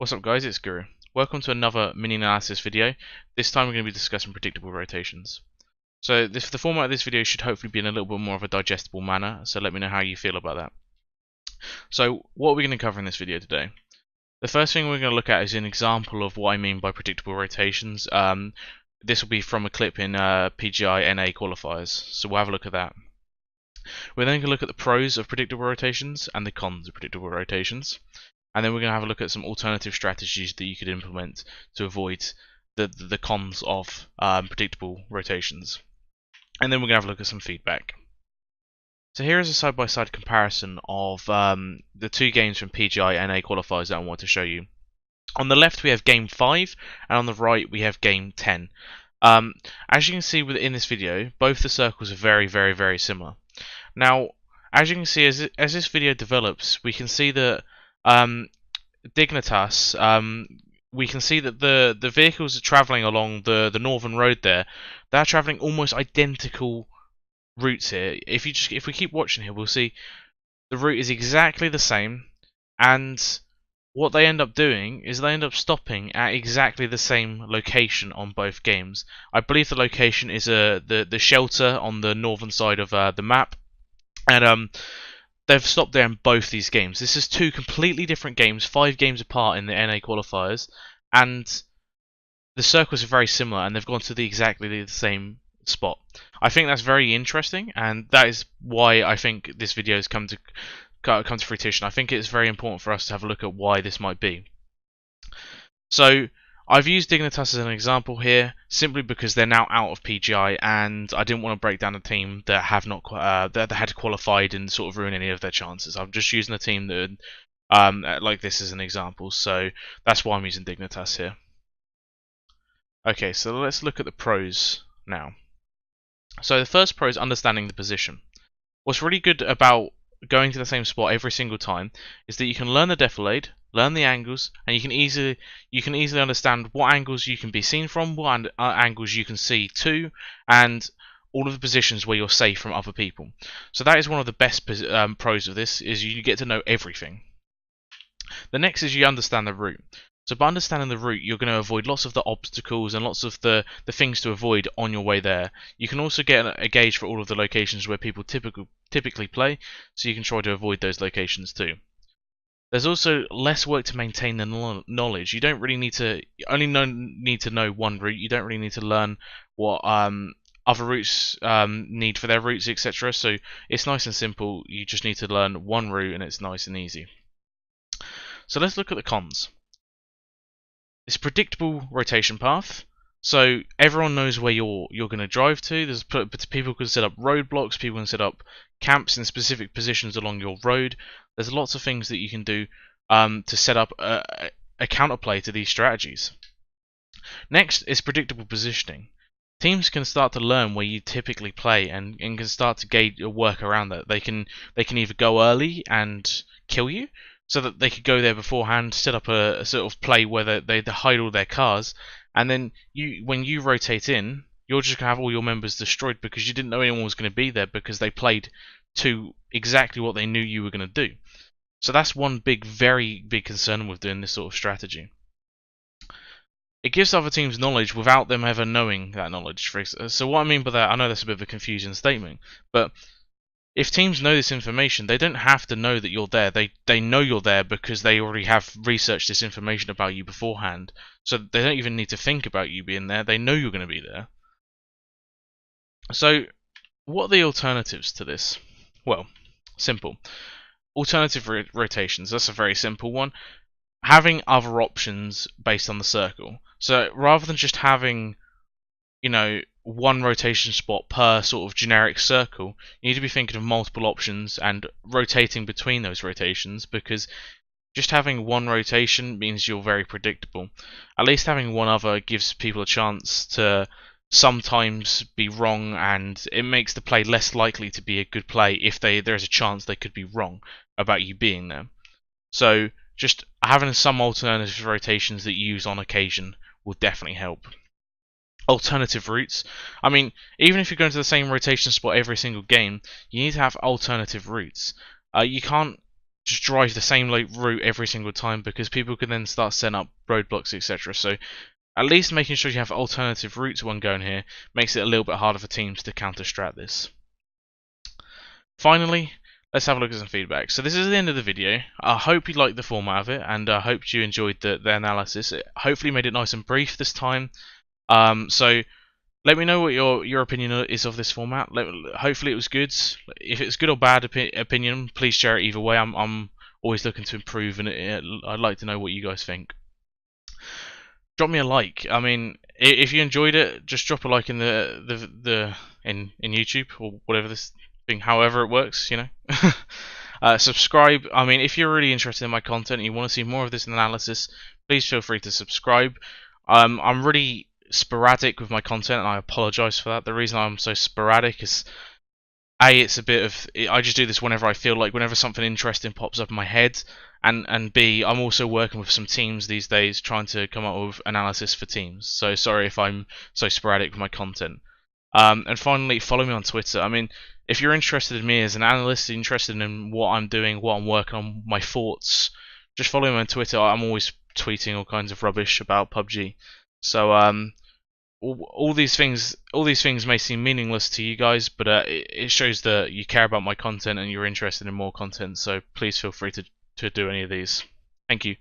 What's up guys, it's Guru. Welcome to another mini analysis video. This time we're going to be discussing predictable rotations. So the format of this video should hopefully be in a little bit more of a digestible manner, so let me know how you feel about that. So what are we going to cover in this video today? The first thing we're going to look at is an example of what I mean by predictable rotations. This will be from a clip in PGI NA qualifiers, so we'll have a look at that. We're then going to look at the pros of predictable rotations and the cons of predictable rotations. And then we're going to have a look at some alternative strategies that you could implement to avoid the cons of predictable rotations. And then we're going to have a look at some feedback. So here is a side-by-side comparison of the two games from PGI NA qualifiers that I want to show you. On the left we have game 5, and on the right we have game 10. As you can see in this video, both the circles are very similar. Now, as you can see, as this video develops, we can see that Dignitas, we can see that the vehicles are travelling along the northern road there. They're travelling almost identical routes here. If we keep watching here, we'll see the route is exactly the same, and what they end up doing is they end up stopping at exactly the same location on both games. I believe the location is the shelter on the northern side of the map, and they've stopped there in both these games. This is two completely different games, 5 games apart in the NA qualifiers, and the circles are very similar, and they've gone to exactly the same spot. I think that's very interesting, and that is why I think this video has come to fruition. I think it's very important for us to have a look at why this might be. So I've used Dignitas as an example here simply because they're now out of PGI, and I didn't want to break down a team that have not that had qualified and sort of ruin any of their chances. I'm just using a team that like this as an example, so that's why I'm using Dignitas here. Okay, so let's look at the pros now. So the first pro is understanding the position. What's really good about going to the same spot every single time is that you can learn the defilade, learn the angles, and you can easily understand what angles you can be seen from, what angles you can see to, and all of the positions where you're safe from other people. So that is one of the best pros of this, is you get to know everything. The next is you understand the route. So by understanding the route, you're going to avoid lots of the obstacles and lots of the things to avoid on your way there. You can also get a gauge for all of the locations where people typically play, so you can try to avoid those locations too. There's also less work to maintain the knowledge. You don't really need to need to know one route. You don't really need to learn what other routes need for their routes, etc. So it's nice and simple. You just need to learn one route, and it's nice and easy. So let's look at the cons. It's a predictable rotation path, so everyone knows where you're going to drive to. There's people can set up roadblocks, people can set up camps in specific positions along your road. There's lots of things that you can do to set up a counterplay to these strategies. Next is predictable positioning. Teams can start to learn where you typically play and can start to gauge your work around that. They can either go early and kill you, so that they could go there beforehand, set up a sort of play where they hide all their cars, and then when you rotate in, you're just going to have all your members destroyed because you didn't know anyone was going to be there because they played to exactly what they knew you were going to do. So that's one very big concern with doing this sort of strategy. It gives other teams knowledge without them ever knowing that knowledge. So what I mean by that, I know that's a bit of a confusing statement, but if teams know this information, they don't have to know that you're there. They know you're there because they already have researched this information about you beforehand. So they don't even need to think about you being there. They know you're going to be there. So what are the alternatives to this? Well, simple. Alternative rotations. That's a very simple one. Having other options based on the circle. So rather than just having, one rotation spot per sort of generic circle, you need to be thinking of multiple options and rotating between those rotations, because just having one rotation means you're very predictable. At least having one other gives people a chance to sometimes be wrong, and it makes the play less likely to be a good play if there's a chance they could be wrong about you being there. So just having some alternative rotations that you use on occasion will definitely help. Alternative routes. I mean, even if you're going to the same rotation spot every single game, you need to have alternative routes. You can't just drive the same route every single time, because people can then start setting up roadblocks, etc. So at least making sure you have alternative routes when going here makes it a little bit harder for teams to counter strat this. Finally, let's have a look at some feedback. So this is the end of the video. I hope you liked the format of it, and I hope you enjoyed the analysis. It hopefully made it nice and brief this time. So let me know what your opinion is of this format. Hopefully it was good. If it's good or bad opinion, please share it either way. I'm always looking to improve, and I'd like to know what you guys think. Drop me a like. I mean, if you enjoyed it, just drop a like in in YouTube or whatever this thing, however it works, you know. Subscribe. I mean, if you're really interested in my content and you want to see more of this analysis, please feel free to subscribe. I'm really sporadic with my content, and I apologize for that. The reason I'm so sporadic is it's a bit of, I just do this whenever I feel like, whenever something interesting pops up in my head, and B, I'm also working with some teams these days trying to come up with analysis for teams. So sorry if I'm so sporadic with my content. And finally, follow me on Twitter. I mean, if you're interested in me as an analyst, interested in what I'm doing, what I'm working on, my thoughts, just follow me on Twitter. I'm always tweeting all kinds of rubbish about PUBG. So all these things may seem meaningless to you guys, but it shows that you care about my content and you're interested in more content. So please feel free to do any of these. Thank you.